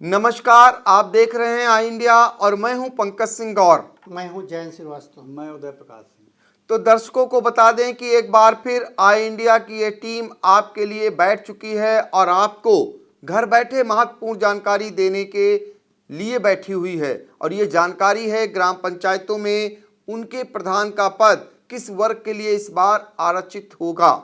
नमस्कार, आप देख रहे हैं आई इंडिया और मैं हूं पंकज सिंह गौर। मैं हूं जयंत श्रीवास्तव। मैं उदय प्रकाश सिंह। तो दर्शकों को बता दें कि एक बार फिर आई इंडिया की ये टीम आपके लिए बैठ चुकी है और आपको घर बैठे महत्वपूर्ण जानकारी देने के लिए बैठी हुई है। और ये जानकारी है ग्राम पंचायतों में उनके प्रधान का पद किस वर्ग के लिए इस बार आरक्षित होगा।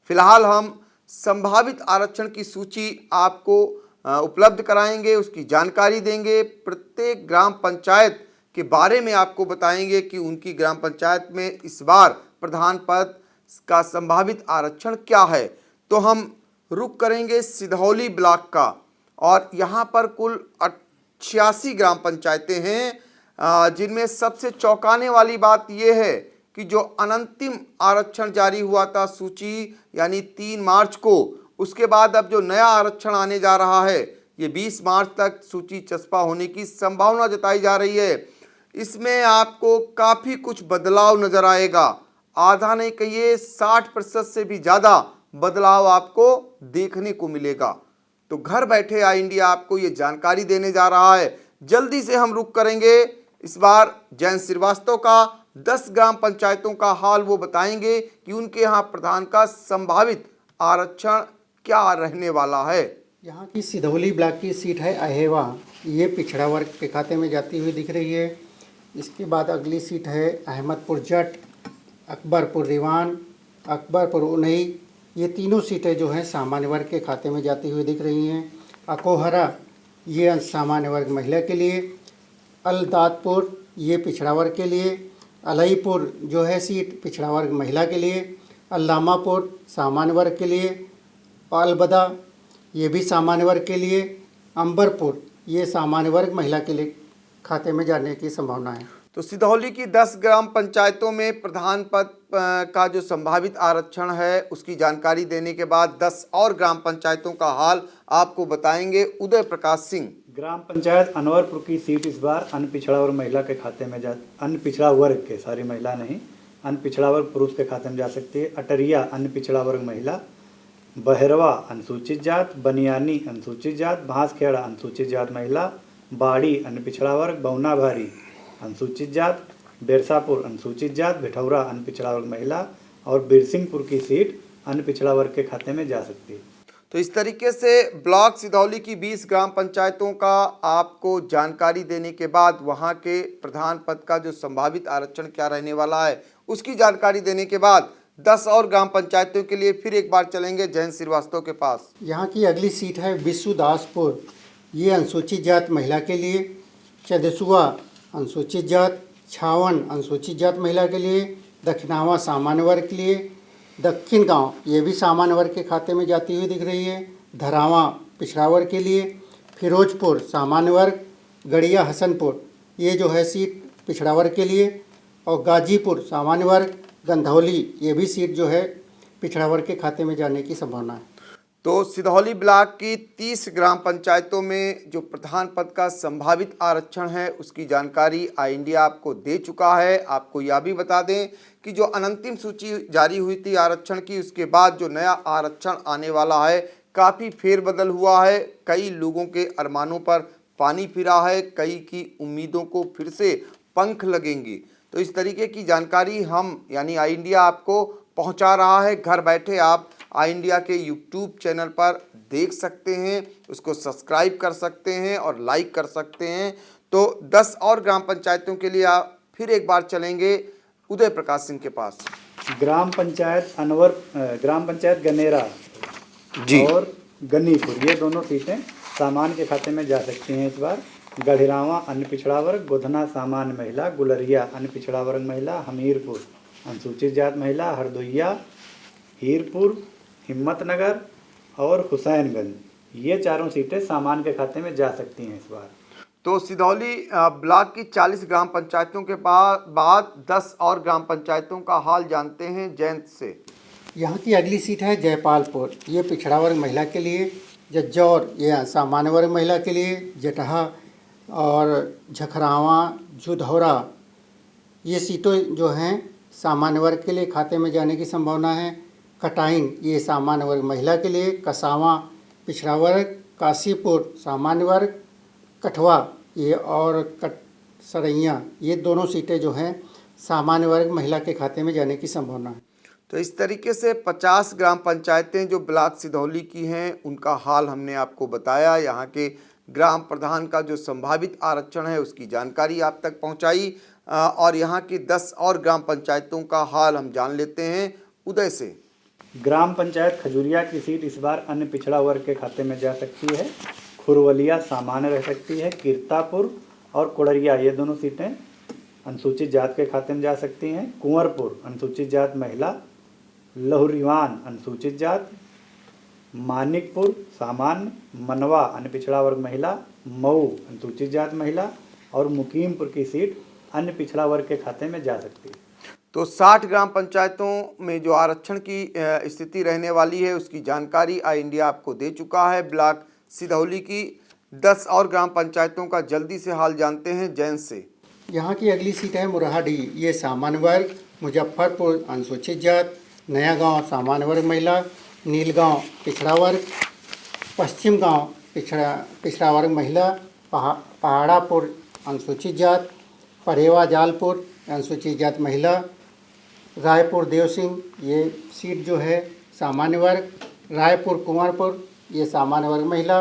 फिलहाल हम संभावित आरक्षण की सूची आपको उपलब्ध कराएंगे, उसकी जानकारी देंगे, प्रत्येक ग्राम पंचायत के बारे में आपको बताएंगे कि उनकी ग्राम पंचायत में इस बार प्रधान पद का संभावित आरक्षण क्या है। तो हम रुख करेंगे सिधौली ब्लॉक का और यहाँ पर कुल 86 ग्राम पंचायतें हैं, जिनमें सबसे चौंकाने वाली बात यह है कि जो अनंतिम आरक्षण जारी हुआ था सूची यानी 3 मार्च को, उसके बाद अब जो नया आरक्षण आने जा रहा है ये 20 मार्च तक सूची चस्पा होने की संभावना जताई जा रही है। इसमें आपको काफ़ी कुछ बदलाव नजर आएगा, आधा नहीं कहिए 60% से भी ज़्यादा बदलाव आपको देखने को मिलेगा। तो घर बैठे आई इंडिया आपको ये जानकारी देने जा रहा है। जल्दी से हम रुख करेंगे इस बार जयंत श्रीवास्तव का 10 ग्राम पंचायतों का हाल वो बताएंगे कि उनके यहाँ प्रधान का संभावित आरक्षण क्या रहने वाला है। यहाँ की सिधौली ब्लॉक की सीट है अहेवा, ये पिछड़ा वर्ग के खाते में जाती हुई दिख रही है। इसके बाद अगली सीट है अहमदपुर जट, अकबरपुर रिवान, अकबरपुर उनई, ये तीनों सीटें जो हैं सामान्य वर्ग के खाते में जाती हुई दिख रही हैं। अकोहरा ये सामान्य वर्ग महिला के लिए, अलदातपुर ये पिछड़ा वर्ग के लिए, अलईपुर जो है सीट पिछड़ा वर्ग महिला के लिए, अल्लामापुर सामान्य वर्ग के लिए, अलबदा ये भी सामान्य वर्ग के लिए, अंबरपुर ये सामान्य वर्ग महिला के लिए खाते में जाने की संभावना है। तो सिधौली की 10 ग्राम पंचायतों में प्रधान पद का जो संभावित आरक्षण है उसकी जानकारी देने के बाद 10 और ग्राम पंचायतों का हाल आपको बताएंगे उदय प्रकाश सिंह। ग्राम पंचायत अनवरपुर की सीट इस बार अन्य पिछड़ा वर्ग महिला के खाते में अन्य पिछड़ा वर्ग के, सारी महिला नहीं, अन्य पिछड़ा वर्ग पुरुष के खाते में जा सकती है। अटरिया अन्य पिछड़ा वर्ग महिला, बहरवा अनुसूचित जात, बनियानी अनुसूचित जात, भांसखेड़ा अनुसूचित जात महिला, बाड़ी अन्य पिछड़ा वर्ग, बौना भारी अनुसूचित जात, बिरसापुर अनुसूचित जात, भिठौरा अन्य पिछड़ा वर्ग महिला और बिरसिंहपुर की सीट अन्य पिछड़ा वर्ग के खाते में जा सकती है। तो इस तरीके से ब्लॉक सिधौली की 20 ग्राम पंचायतों का आपको जानकारी देने के बाद वहां के प्रधान पद का जो संभावित आरक्षण क्या रहने वाला है उसकी जानकारी देने के बाद 10 और ग्राम पंचायतों के लिए फिर एक बार चलेंगे जयंत श्रीवास्तव के पास। यहाँ की अगली सीट है विश्वदासपुर, ये अनुसूचित जात महिला के लिए, चंदेसुआ अनुसूचित जात, छावन अनुसूचित जात महिला के लिए, दक्षिणावा सामान्य वर्ग के लिए, दक्षिण गांव ये भी सामान्य वर्ग के खाते में जाती हुई दिख रही है, धरावा पिछड़ा वर्ग के लिए, फिरोजपुर सामान्य वर्ग, गड़िया हसनपुर ये जो है सीट पिछड़ा वर्ग के लिए, और गाजीपुर सामान्य वर्ग, गंधौली ये भी सीट जो है पिछड़ा वर्ग के खाते में जाने की संभावना है। तो सिधौली ब्लॉक की 30 ग्राम पंचायतों में जो प्रधान पद का संभावित आरक्षण है उसकी जानकारी आई इंडिया आपको दे चुका है। आपको यह भी बता दें कि जो अनंतिम सूची जारी हुई थी आरक्षण की, उसके बाद जो नया आरक्षण आने वाला है काफ़ी फेरबदल हुआ है। कई लोगों के अरमानों पर पानी फिरा है, कई की उम्मीदों को फिर से पंख लगेंगे। तो इस तरीके की जानकारी हम यानी आई इंडिया आपको पहुंचा रहा है। घर बैठे आप आई इंडिया के यूट्यूब चैनल पर देख सकते हैं, उसको सब्सक्राइब कर सकते हैं और लाइक कर सकते हैं। तो 10 और ग्राम पंचायतों के लिए आप फिर एक बार चलेंगे उदय प्रकाश सिंह के पास। ग्राम पंचायत गनेरा जी और गनीपुर ये दोनों सीटें सामान्य के खाते में जा सकती हैं इस बार। गढ़िरावा अन्य पिछड़ा वर्ग, गोधना सामान्य महिला, गुलरिया अन्य पिछड़ा वर्ग महिला, हमीरपुर अनुसूचित जात महिला, हरदोइया, हीरपुर, हिम्मतनगर और हुसैनगंज ये चारों सीटें सामान्य के खाते में जा सकती हैं इस बार। तो सिधौली ब्लॉक की 40 ग्राम पंचायतों के बाद 10 और ग्राम पंचायतों का हाल जानते हैं जयंत से। यहाँ की अगली सीट है जयपालपुर, ये पिछड़ा वर्ग महिला के लिए, जज्जौर ये सामान्य वर्ग महिला के लिए, जटहा और झखरावा जुधौरा ये सीटें जो हैं सामान्य वर्ग के लिए खाते में जाने की संभावना है। कटाइन ये सामान्य वर्ग महिला के लिए, कसावा पिछड़ा वर्ग, काशीपुर सामान्य वर्ग कठवा ये और सरैया ये दोनों सीटें जो हैं सामान्य वर्ग महिला के खाते में जाने की संभावना है। तो इस तरीके से 50 ग्राम पंचायतें जो ब्लॉक सिधौली की हैं उनका हाल हमने आपको बताया। यहाँ के ग्राम प्रधान का जो संभावित आरक्षण है उसकी जानकारी आप तक पहुँचाई और यहाँ की 10 और ग्राम पंचायतों का हाल हम जान लेते हैं उदय से। ग्राम पंचायत खजूरिया की सीट इस बार अन्य पिछड़ा वर्ग के खाते में जा सकती है। खुरवलिया सामान्य रह सकती है। कीर्तापुर और कोडरिया ये दोनों सीटें अनुसूचित जात के खाते में जा सकती हैं। कुंवरपुर अनुसूचित जात महिला, लहुरीवान अनुसूचित जात, मानिकपुर सामान्य, मनवा अन्य पिछड़ा वर्ग महिला, मऊ अनुसूचित जात महिला और मुकीमपुर की सीट अन्य पिछड़ा वर्ग के खाते में जा सकती है। तो 60 ग्राम पंचायतों में जो आरक्षण की स्थिति रहने वाली है उसकी जानकारी आई इंडिया आपको दे चुका है। ब्लॉक सिधौली की 10 और ग्राम पंचायतों का जल्दी से हाल जानते हैं जैन से। यहाँ की अगली सीट है मुराहाडी, ये सामान्य वर्ग, मुजफ्फरपुर अनुसूचित जात, नया गांव सामान्य वर्ग महिला, नीलगांव पिछड़ा वर्ग, पश्चिम गांव पिछड़ा वर्ग महिला, पहाड़ापुर अनुसूचित जात, परेवा जालपुर अनुसूचित जात महिला, रायपुर देवसिंह ये सीट जो है सामान्य वर्ग, रायपुर कुंवरपुर ये सामान्य वर्ग महिला,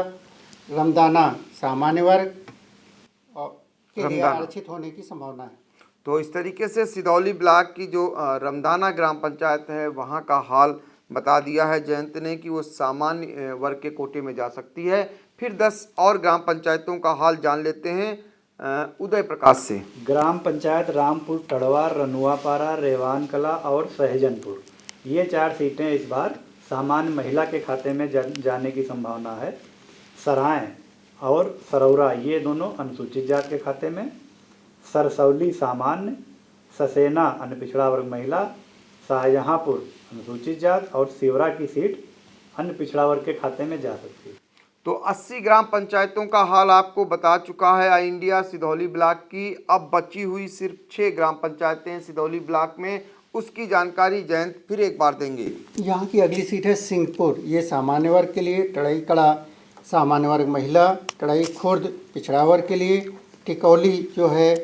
रमदाना सामान्य वर्ग के लिए आरक्षित होने की संभावना है। तो इस तरीके से सिधौली ब्लॉक की जो रमदाना ग्राम पंचायत है वहाँ का हाल बता दिया है जयंत ने कि वो सामान्य वर्ग के कोटे में जा सकती है। फिर 10 और ग्राम पंचायतों का हाल जान लेते हैं उदय प्रकाश से। ग्राम पंचायत रामपुर, टड़वा, रनुआपारा, रेवान कला और सहजनपुर ये 4 सीटें इस बार सामान्य महिला के खाते में जाने की संभावना है। सराय और सरौरा ये दोनों अनुसूचित जात के खाते में, सरसौली सामान्य, ससेना अन्य पिछड़ा वर्ग महिला, शाहजहाँपुर अनुसूचित जात और सिवरा की सीट अन्य पिछड़ा वर्ग के खाते में जा सकती है। तो 80 ग्राम पंचायतों का हाल आपको बता चुका है आई इंडिया सिधौली ब्लॉक की। अब बची हुई सिर्फ 6 ग्राम पंचायतें सिधौली ब्लॉक में, उसकी जानकारी जयंत फिर एक बार देंगे। यहाँ की अगली सीट है सिंहपुर, ये सामान्य वर्ग के लिए, टड़ई कड़ा सामान्य वर्ग महिला, टड़ई खुर्द पिछड़ा वर्ग के लिए, टिकौली जो है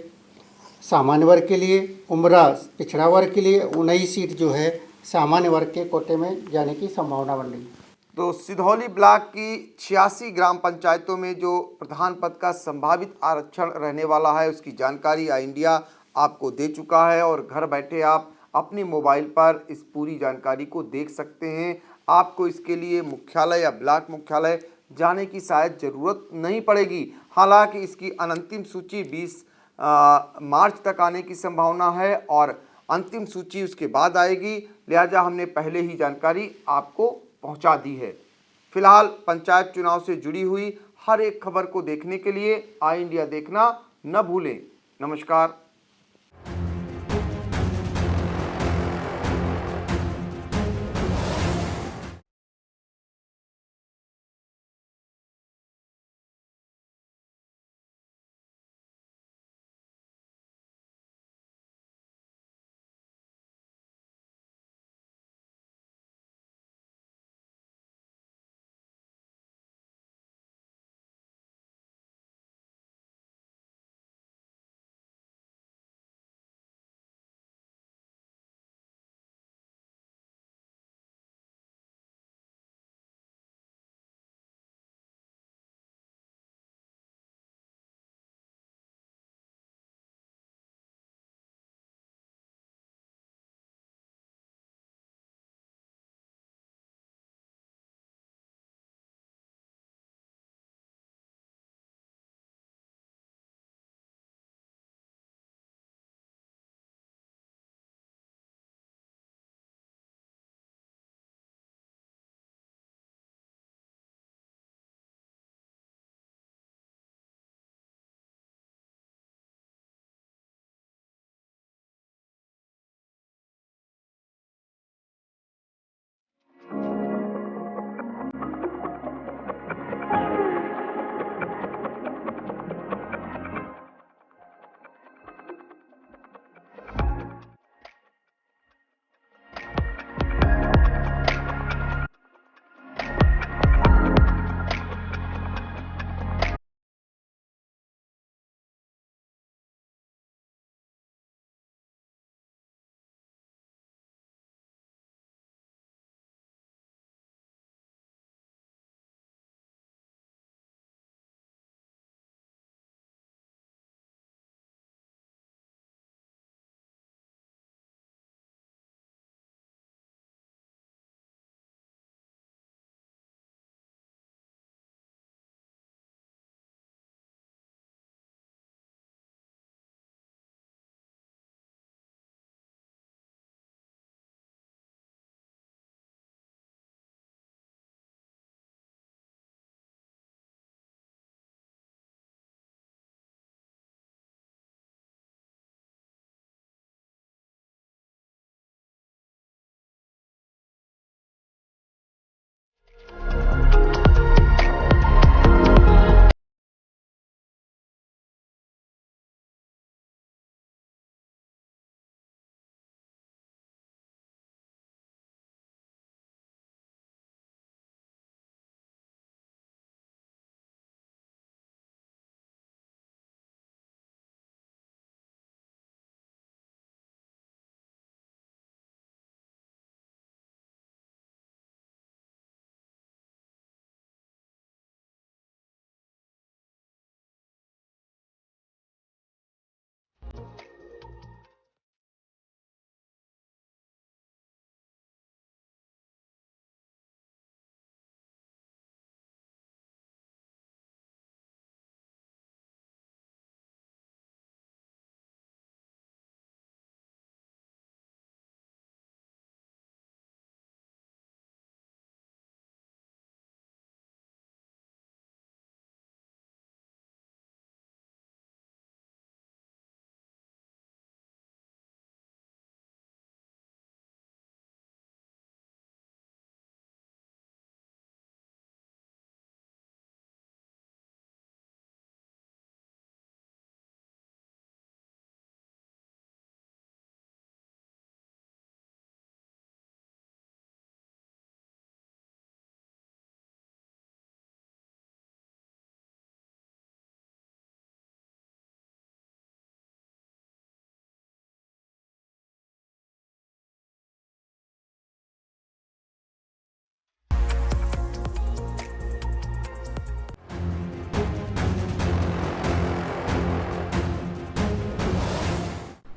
सामान्य वर्ग के लिए, उमरा पिछड़ा वर्ग के लिए, 19 सीट जो है सामान्य वर्ग के कोटे में जाने की संभावना बन रही है। तो सिधौली ब्लॉक की 86 ग्राम पंचायतों में जो प्रधान पद का संभावित आरक्षण रहने वाला है उसकी जानकारी आई इंडिया आपको दे चुका है और घर बैठे आप अपने मोबाइल पर इस पूरी जानकारी को देख सकते हैं। आपको इसके लिए मुख्यालय या ब्लॉक मुख्यालय जाने की शायद ज़रूरत नहीं पड़ेगी। हालांकि इसकी अंतिम सूची 20 मार्च तक आने की संभावना है और अंतिम सूची उसके बाद आएगी, लिहाजा हमने पहले ही जानकारी आपको पहुंचा दी है। फिलहाल पंचायत चुनाव से जुड़ी हुई हर एक खबर को देखने के लिए आई इंडिया देखना न भूलें। नमस्कार।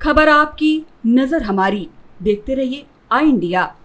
खबर आपकी, नजर हमारी। देखते रहिए आई इंडिया।